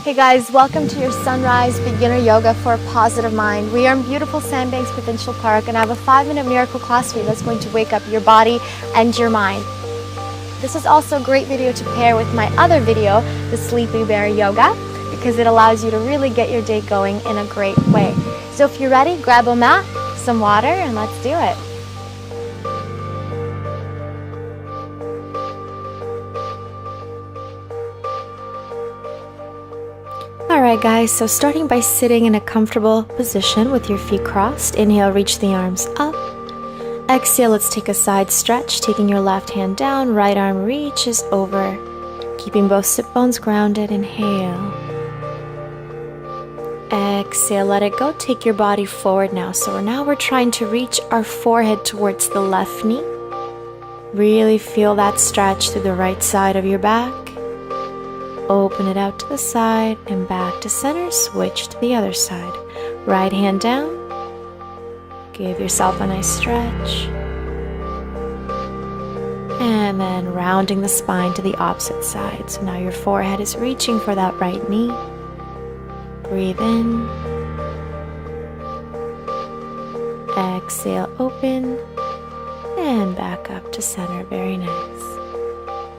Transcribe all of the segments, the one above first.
Hey guys, welcome to your Sunrise Beginner Yoga for a Positive Mind. We are in beautiful Sandbanks Provincial Park and I have a 5-minute miracle class for you that's going to wake up your body and your mind. This is also a great video to pair with my other video, the Sleepy Bear Yoga, because it allows you to really get your day going in a great way. So if you're ready, grab a mat, some water, and let's do it. Alright guys, so starting by sitting in a comfortable position with your feet crossed. Inhale, reach the arms up. Exhale, let's take a side stretch, taking your left hand down, right arm reaches over. Keeping both sit bones grounded, inhale. Exhale, let it go, take your body forward now. So now we're trying to reach our forehead towards the left knee. Really feel that stretch through the right side of your back. Open it out to the side and back to center. Switch to the other side. Right hand down. Give yourself a nice stretch. And then rounding the spine to the opposite side. So now your forehead is reaching for that right knee. Breathe in. Exhale, open. And back up to center. Very nice.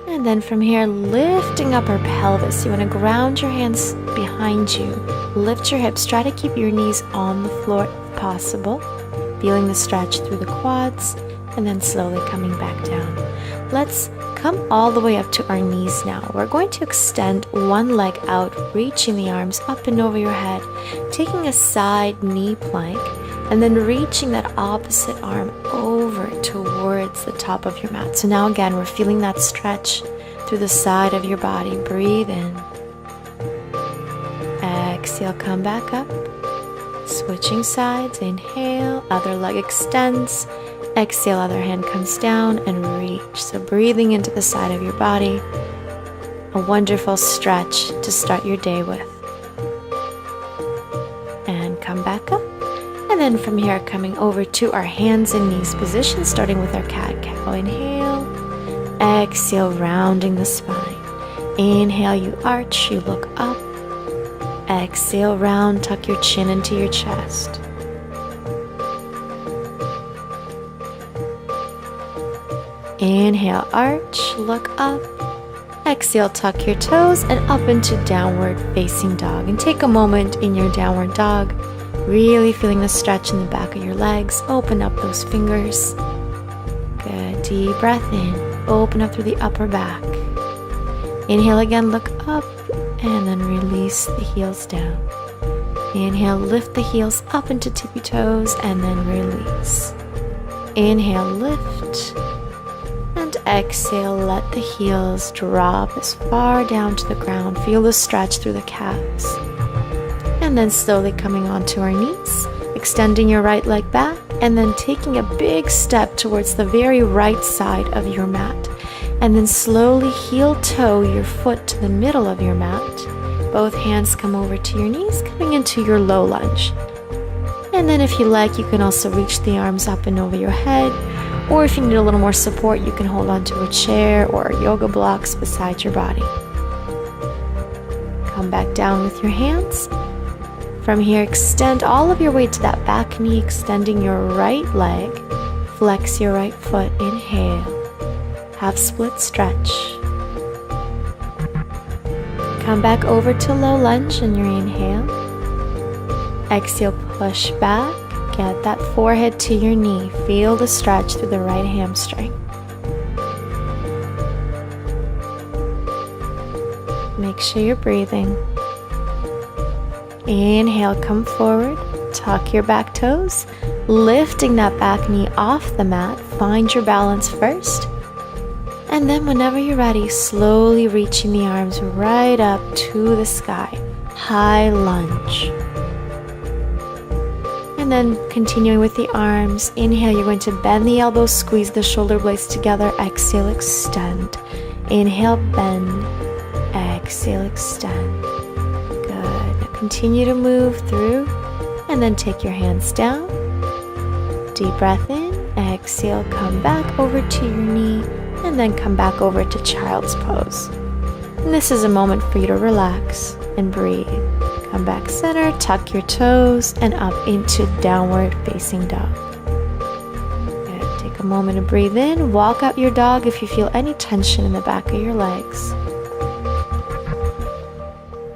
And then from here, lifting up our pelvis. You want to ground your hands behind you. Lift your hips. Try to keep your knees on the floor if possible. Feeling the stretch through the quads. And then slowly coming back down. Let's come all the way up to our knees now. We're going to extend one leg out, reaching the arms up and over your head. Taking a side knee plank. And then reaching that opposite arm over towards the top of your mat. So now again, we're feeling that stretch through the side of your body. Breathe in. Exhale, come back up. Switching sides. Inhale, other leg extends. Exhale, other hand comes down and reach. So breathing into the side of your body. A wonderful stretch to start your day with. And come back up. And then from here, coming over to our hands and knees position, starting with our cat-cow. Inhale. Exhale, rounding the spine. Inhale, you arch, you look up. Exhale, round, tuck your chin into your chest. Inhale, arch, look up. Exhale, tuck your toes and up into downward facing dog. And take a moment in your downward dog. Really feeling the stretch in the back of your legs. Open up those fingers. Good. Deep breath in. Open up through the upper back. Inhale again, look up, and then release the heels down. Inhale, lift the heels up into tippy toes, and then release. Inhale, lift. And exhale, let the heels drop as far down to the ground. Feel the stretch through the calves. And then slowly coming onto our knees, extending your right leg back, and then taking a big step towards the very right side of your mat. And then slowly heel toe your foot to the middle of your mat. Both hands come over to your knees, coming into your low lunge. And then if you like, you can also reach the arms up and over your head. Or if you need a little more support, you can hold onto a chair or yoga blocks beside your body. Come back down with your hands. From here, extend all of your weight to that back knee, extending your right leg. Flex your right foot. Inhale. Half split stretch. Come back over to low lunge in your inhale. Exhale, push back. Get that forehead to your knee. Feel the stretch through the right hamstring. Make sure you're breathing. Inhale, come forward, tuck your back toes, lifting that back knee off the mat. Find your balance first. And then whenever you're ready, slowly reaching the arms right up to the sky. High lunge. And then continuing with the arms. Inhale, you're going to bend the elbows, squeeze the shoulder blades together. Exhale, extend. Inhale, bend. Exhale, extend. Continue to move through and then take your hands down. Deep breath in. Exhale, come back over to your knee and then come back over to child's pose. And this is a moment for you to relax. and breathe. Come back center, tuck your toes, and up into downward facing dog. Good. Take a moment to breathe in. Walk out your dog if you feel any tension in the back of your legs.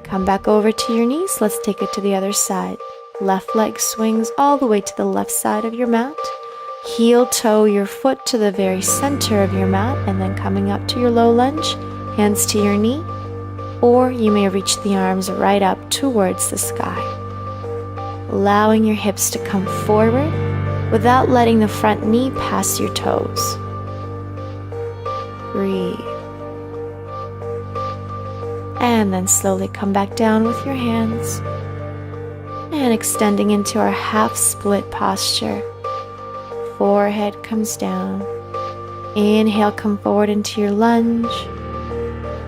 Come back over to your knees. Let's take it to the other side. Left leg swings all the way to the left side of your mat. Heel toe your foot to the very center of your mat, and then coming up to your low lunge, hands to your knee, or you may reach the arms right up towards the sky. Allowing your hips to come forward without letting the front knee pass your toes. Breathe. And then slowly come back down with your hands. And extending into our half split posture. Forehead comes down. Inhale, come forward into your lunge.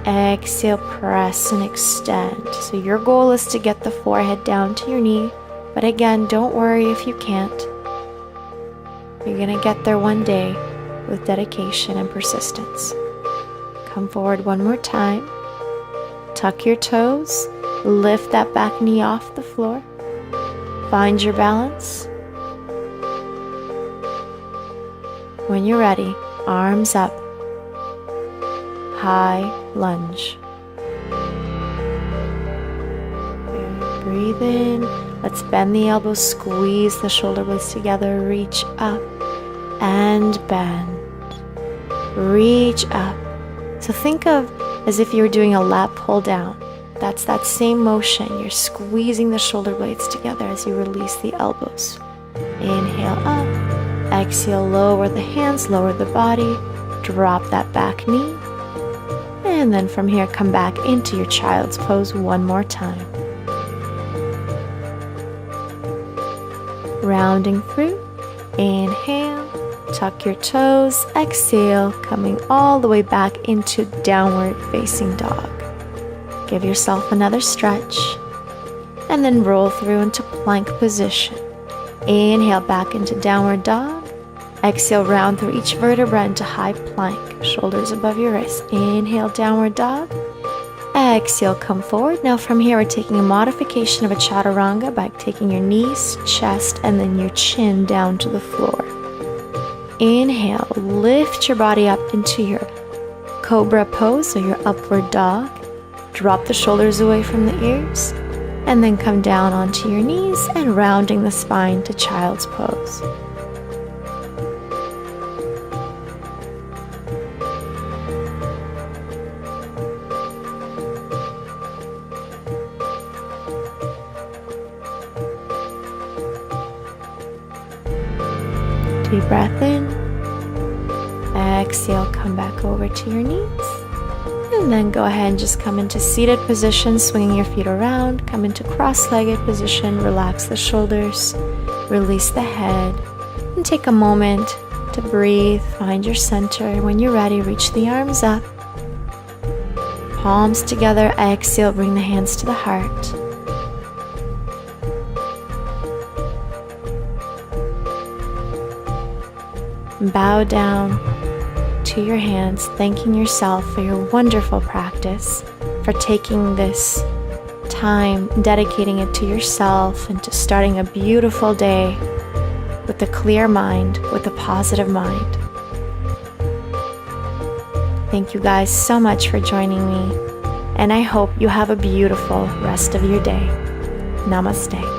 Exhale, press and extend. So your goal is to get the forehead down to your knee. But again, don't worry if you can't. You're going to get there one day with dedication and persistence. Come forward one more time. Tuck your toes. Lift that back knee off the floor. Find your balance. When you're ready, arms up. High lunge. Good. Breathe in. Let's bend the elbows, squeeze the shoulder blades together, reach up and bend. Reach up. So think of as if you were doing a lat pull down. That's that same motion. You're squeezing the shoulder blades together as you release the elbows. Inhale up. Exhale, lower the hands, lower the body. Drop that back knee. And then from here, come back into your child's pose one more time. Rounding through. Inhale. Tuck your toes. Exhale, coming all the way back into downward facing dog. Give yourself another stretch. And then roll through into plank position. Inhale back into downward dog. Exhale, round through each vertebra into high plank. Shoulders above your wrists. Inhale, downward dog. Exhale, come forward. Now from here, we're taking a modification of a chaturanga by taking your knees, chest, and then your chin down to the floor. Inhale, lift your body up into your cobra pose, or your upward dog. Drop the shoulders away from the ears, and then come down onto your knees and rounding the spine to child's pose. Deep breath in. Exhale, come back over to your knees. And then go ahead and just come into seated position, swinging your feet around. Come into cross-legged position, relax the shoulders, release the head, and take a moment to breathe, find your center. When you're ready, reach the arms up. Palms together, exhale, bring the hands to the heart. Bow down to your hands, thanking yourself for your wonderful practice, for taking this time, dedicating it to yourself, and to starting a beautiful day with a clear mind, with a positive mind. Thank you guys so much for joining me, and I hope you have a beautiful rest of your day. Namaste.